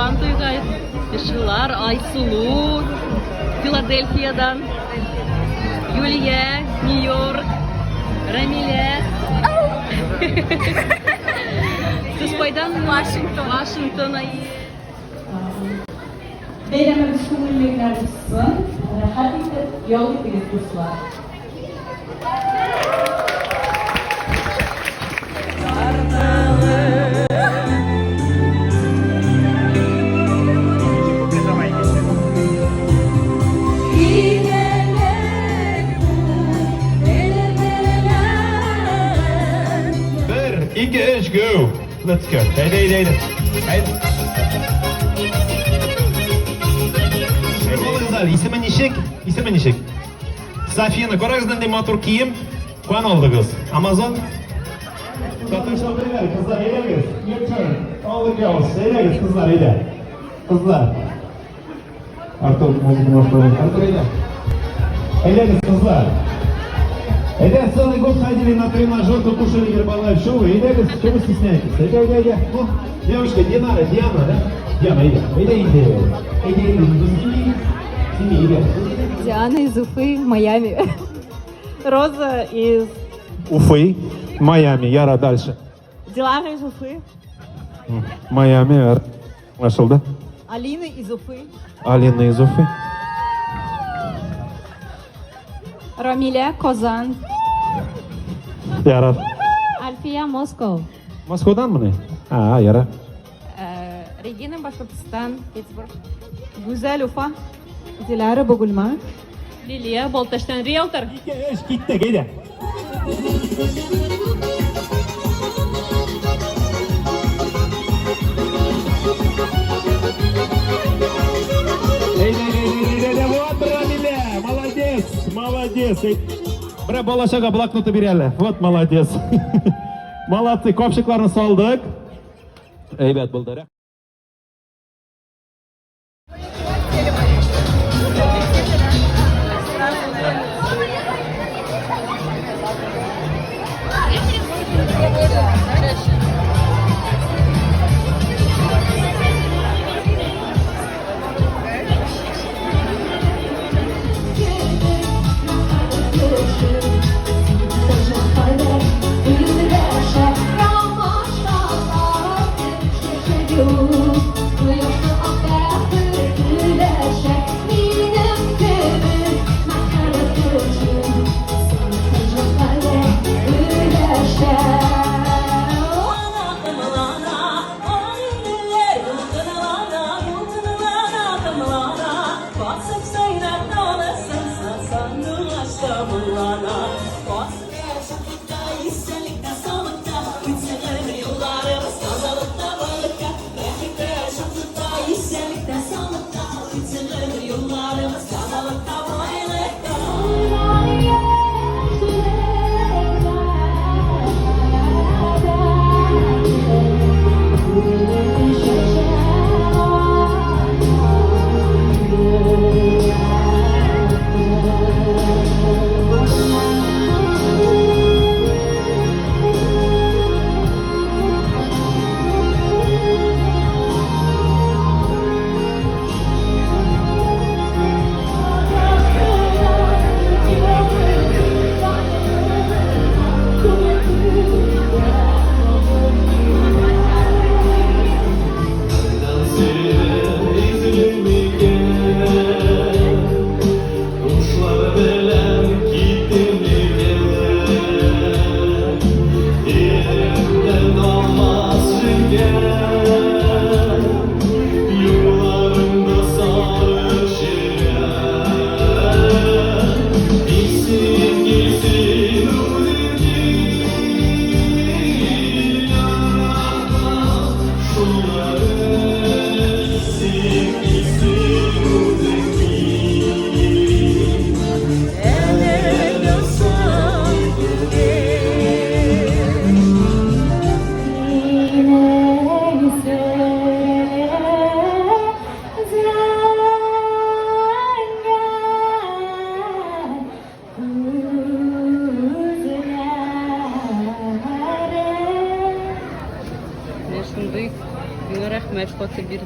Сабантуйға Işıllar, Ayсулу, Филадельфиядан, Юлия, Нью-Йорк, Рамиля, Кыспайдан, Вашингтон. Beylerime düşünülmekler kısmı, hadi yol bir kurslar. İki, üç, go. Let's go. Haydi. Kızlar, ismi nişik? Safiya'nı korakızdan de matur kiyim. Kuan oldu kız? Amazon? Satışla biriler, kızlar, eyleriz. Your turn. All the girls, eyleriz kızlar, eyle. Kızlar. Artur, müzik başlayalım. Artur, eyle. Eyleriz kızlar. Ребят, целый год ходили на тренажерку, кушали гербалайф шоу. И ребят, что вы стесняетесь? Иди. Ну, девушка, Диана, да? Диана, иди. Сними. Диана из Уфы, Майами. Роза из... Уфы, Майами, Яра дальше. Дилара из Уфы. Майами, нашел, да? Алина из Уфы. Алина из Уфы. Рамиля, Kozan. Яра. Альфия, Москва. Москвадан mı ne? Ha, Yara. Регина, Башкортостан, Питтсбург. Güzel, Уфа. Dilara, Bogulma. Лилия, Болташтан, риэлтор. Gitti, gide. Вот, Рамиля, молодец. Bre bolaşaga bloknotu bir yerle. Вот, молодец. Молодцы, kopşuklarını saldık. Evet, bulduk.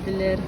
geldiler.